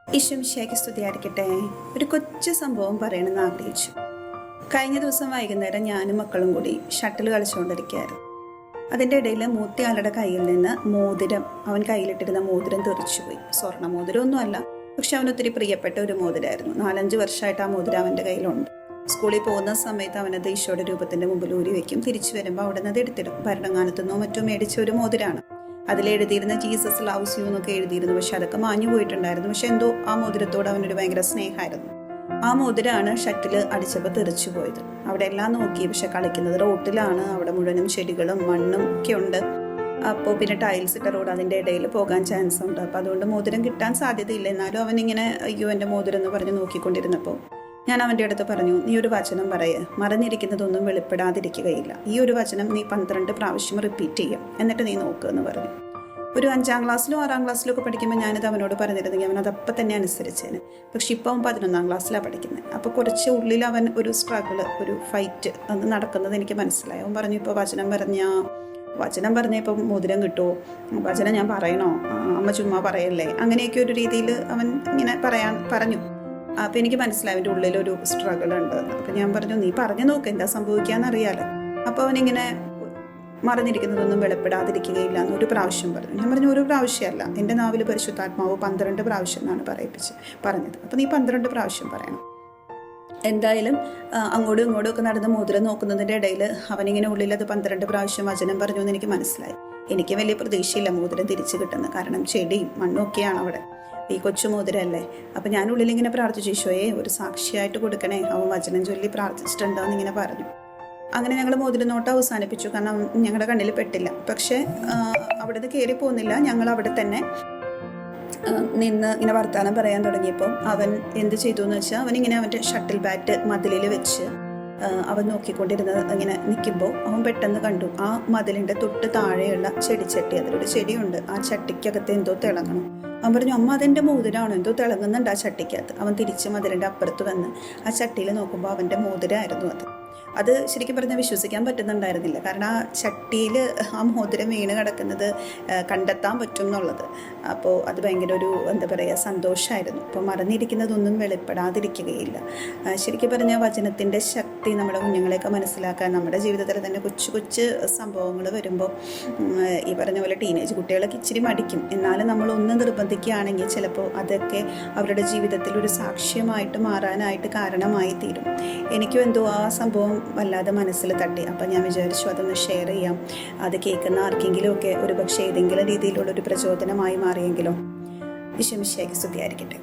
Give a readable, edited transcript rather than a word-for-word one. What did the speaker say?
ഈശോമിശിഹായ്ക്ക് സ്തുതിയായിരിക്കട്ടെ. ഒരു കൊച്ചു സംഭവം പറയണമെന്ന് ആഗ്രഹിച്ചു. കഴിഞ്ഞ ദിവസം വൈകുന്നേരം ഞാനും മക്കളും കൂടി ഷട്ടിൽ കളിച്ചുകൊണ്ടിരിക്കുകയായിരുന്നു. അതിൻ്റെ ഇടയിൽ മൂത്തയാളുടെ കയ്യിൽ നിന്ന് മോതിരം, അവൻ കയ്യിലിട്ടിരുന്ന മോതിരം തെറിച്ചുപോയി. സ്വർണ്ണ മോതിരമൊന്നുമല്ല, പക്ഷെ അവനൊത്തിരി പ്രിയപ്പെട്ട ഒരു മോതിരമായിരുന്നു. 4-5 വർഷമായിട്ട് ആ മോതിരം അവൻ്റെ കയ്യിലുണ്ട്. സ്കൂളിൽ പോകുന്ന സമയത്ത് അവനത് ഈശോയുടെ രൂപത്തിൻ്റെ മുമ്പിൽ ഊരി വയ്ക്കും. തിരിച്ചു വരുമ്പോൾ അവിടെ നിന്ന് അത് എടുത്തിടും. ഭരണങ്ങാനത്തുനിന്നോ മറ്റോ മേടിച്ച ഒരു മോതിരമാണ്. അതിലെഴുതിയിരുന്ന ജീസസ് ലവ്സ് യു എന്നൊക്കെ എഴുതിയിരുന്നു. പക്ഷെ അതൊക്കെ മാഞ്ഞു പോയിട്ടുണ്ടായിരുന്നു. പക്ഷെ എന്തോ ആ മോതിരത്തോട് അവനൊരു ഭയങ്കര സ്നേഹമായിരുന്നു. ആ മോതിരമാണ് ഷട്ടിൽ അടിച്ചപ്പോൾ തെറിച്ചു പോയത്. അവിടെ എല്ലാം നോക്കി, പക്ഷെ കളിക്കുന്നത് റോട്ടിലാണ്. അവിടെ മുഴുവനും ചെടികളും മണ്ണും ഒക്കെ ഉണ്ട്. അപ്പോൾ പിന്നെ ടൈൽസ് ഇട്ട റോഡ്, അതിൻ്റെ ഇടയിൽ പോകാൻ ചാൻസ് ഉണ്ട്. അപ്പോൾ അതുകൊണ്ട് മോതിരം കിട്ടാൻ സാധ്യതയില്ല. എന്നാലും അവനിങ്ങനെ അയ്യോ എൻ്റെ മോതിരം എന്ന് പറഞ്ഞ് നോക്കിക്കൊണ്ടിരുന്നപ്പോൾ ഞാൻ അവൻ്റെ അടുത്ത് പറഞ്ഞു, നീ ഒരു വചനം പറയേ, മറഞ്ഞിരിക്കുന്നതൊന്നും വെളിപ്പെടാതിരിക്കുകയില്ല. ഈ ഒരു വചനം നീ 12 പ്രാവശ്യം റിപ്പീറ്റ് ചെയ്യാം, എന്നിട്ട് നീ നോക്കുക എന്ന് പറഞ്ഞു. ഒരു 5ാം ക്ലാസ്സിലോ 6ാം ക്ലാസ്സിലോ ഒക്കെ പഠിക്കുമ്പോൾ ഞാനിത് അവനോട് പറഞ്ഞിരുന്നെങ്കിൽ അവൻ അതപ്പം തന്നെ അനുസരിച്ചേന്. പക്ഷെ ഇപ്പോൾ അവൻ 11ാം ക്ലാസ്സിലാണ് പഠിക്കുന്നത്. അപ്പോൾ കുറച്ച് ഉള്ളിൽ അവൻ ഒരു സ്ട്രഗിള്, ഒരു ഫൈറ്റ് അത് നടക്കുന്നത് എനിക്ക് മനസ്സിലായി. അവൻ പറഞ്ഞു, ഇപ്പോൾ വചനം പറഞ്ഞാൽ ഇപ്പം മോതിരം കിട്ടുമോ, വചനം ഞാൻ പറയണോ, അമ്മ ചുമ്മാ പറയല്ലേ, അങ്ങനെയൊക്കെ ഒരു രീതിയിൽ അവൻ ഇങ്ങനെ പറഞ്ഞു. അപ്പോൾ എനിക്ക് മനസ്സിലായി അവൻ്റെ ഉള്ളിലൊരു സ്ട്രഗിൾ ഉണ്ട്. അപ്പോൾ ഞാൻ പറഞ്ഞു, നീ പറഞ്ഞു നോക്ക്, എന്താ സംഭവിക്കാമെന്നറിയാലോ. അപ്പോൾ അവനിങ്ങനെ മറഞ്ഞിരിക്കുന്നതൊന്നും വെളിപ്പെടാതിരിക്കുകയില്ല എന്ന് ഒരു പ്രാവശ്യം പറഞ്ഞു. ഞാൻ പറഞ്ഞു, ഒരു പ്രാവശ്യമല്ല, എൻ്റെ നാവിൽ പരിശുദ്ധാത്മാവ് 12 പ്രാവശ്യം എന്നാണ് പറഞ്ഞത്. അപ്പോൾ നീ 12 പ്രാവശ്യം പറയണം. എന്തായാലും അങ്ങോട്ടും ഇങ്ങോട്ടും ഒക്കെ നടന്ന് മോതിരം നോക്കുന്നതിൻ്റെ ഇടയിൽ അവനിങ്ങനെ ഉള്ളിൽ അത് 12 പ്രാവശ്യം വചനം പറഞ്ഞു എന്ന് എനിക്ക് മനസ്സിലായി. എനിക്ക് വലിയ പ്രതീക്ഷയില്ല മോതിരം തിരിച്ചു കിട്ടുന്നത്. കാരണം ചെടിയും മണ്ണും ഒക്കെയാണ് അവിടെ. ഈ കൊച്ചു മോതിരല്ലേ. അപ്പം ഞാൻ ഉള്ളിലിങ്ങനെ പ്രാർത്ഥിച്ചു, ഈശോയെ ഒരു സാക്ഷിയായിട്ട് കൊടുക്കണേ, അവൻ വചനം ചൊല്ലി പ്രാർത്ഥിച്ചിട്ടുണ്ടോയെന്ന് ഇങ്ങനെ പറഞ്ഞു. അങ്ങനെ ഞങ്ങൾ മോതിരം നോട്ട് അവസാനിപ്പിച്ചു. കാരണം ഞങ്ങളുടെ കണ്ണിൽ പെട്ടില്ല. പക്ഷേ അവിടെ നിന്ന് കയറി പോകുന്നില്ല. ഞങ്ങൾ അവിടെ തന്നെ നിന്ന് ഇങ്ങനെ വർത്താനം പറയാൻ തുടങ്ങിയപ്പോൾ അവൻ എന്ത് ചെയ്തു എന്ന് വെച്ചാൽ, അവനിങ്ങനെ അവൻ്റെ ഷട്ടിൽ ബാറ്റ് മതിലിൽ വെച്ച് അവൻ നോക്കിക്കൊണ്ടിരുന്നത് ഇങ്ങനെ നിൽക്കുമ്പോൾ അവൻ പെട്ടെന്ന് കണ്ടു ആ മതിലിൻ്റെ തൊട്ട് താഴെയുള്ള ചെടിച്ചട്ടി, അതിലൊരു ചെടിയുണ്ട്. ആ ചട്ടിക്കകത്ത് എന്തോ തിളങ്ങണം. അവൻ പറഞ്ഞു, അമ്മ അതെൻ്റെ മോതിരമാണോ, എന്തോ തിളങ്ങുന്നുണ്ട് ആ ചട്ടിക്കകത്ത്. അവൻ തിരിച്ച് മതിലിൻ്റെ അപ്പുറത്ത് വന്ന് ആ ചട്ടിയിൽ നോക്കുമ്പോൾ അവൻ്റെ മോതിരമായിരുന്നു അത് ശരിക്കും പറഞ്ഞാൽ വിശ്വസിക്കാൻ പറ്റുന്നുണ്ടായിരുന്നില്ല. കാരണം ആ ചട്ടിയിൽ ആ മോതിരം വീണ് കിടക്കുന്നത് കണ്ടെത്താൻ പറ്റും എന്നുള്ളത്. അപ്പോൾ അത് ഭയങ്കര ഒരു എന്താ പറയുക സന്തോഷമായിരുന്നു. അപ്പോൾ മറന്നിരിക്കുന്നതൊന്നും വെളിപ്പെടാതിരിക്കുകയില്ല. ശരിക്കും പറഞ്ഞാൽ വചനത്തിൻ്റെ ശക്തി നമ്മുടെ കുഞ്ഞുങ്ങളെയൊക്കെ മനസ്സിലാക്കാൻ, നമ്മുടെ ജീവിതത്തിൽ തന്നെ കൊച്ചു കൊച്ചു സംഭവങ്ങൾ വരുമ്പോൾ ഈ പറഞ്ഞ പോലെ ടീനേജ് കുട്ടികളൊക്കെ ഇച്ചിരി മടിക്കും. എന്നാലും നമ്മളൊന്ന് നിർബന്ധിക്കുകയാണെങ്കിൽ ചിലപ്പോൾ അതൊക്കെ അവരുടെ ജീവിതത്തിൽ ഒരു സാക്ഷ്യമായിട്ട് മാറാനായിട്ട് കാരണമായി തീരും. എനിക്കും എന്തോ ആ സംഭവം വല്ലാതെ മനസ്സിൽ തട്ടി. അപ്പം ഞാൻ വിചാരിച്ചു അതൊന്ന് ഷെയർ ചെയ്യാം. അത് കേൾക്കുന്ന ആർക്കെങ്കിലും ഒക്കെ ഒരു പക്ഷേ ഏതെങ്കിലും രീതിയിലുള്ളൊരു പ്രചോദനമായി മാറിയെങ്കിലോ. ഈശോമിശിഹായ്ക്ക് സ്തുതിയായിരിക്കട്ടെ.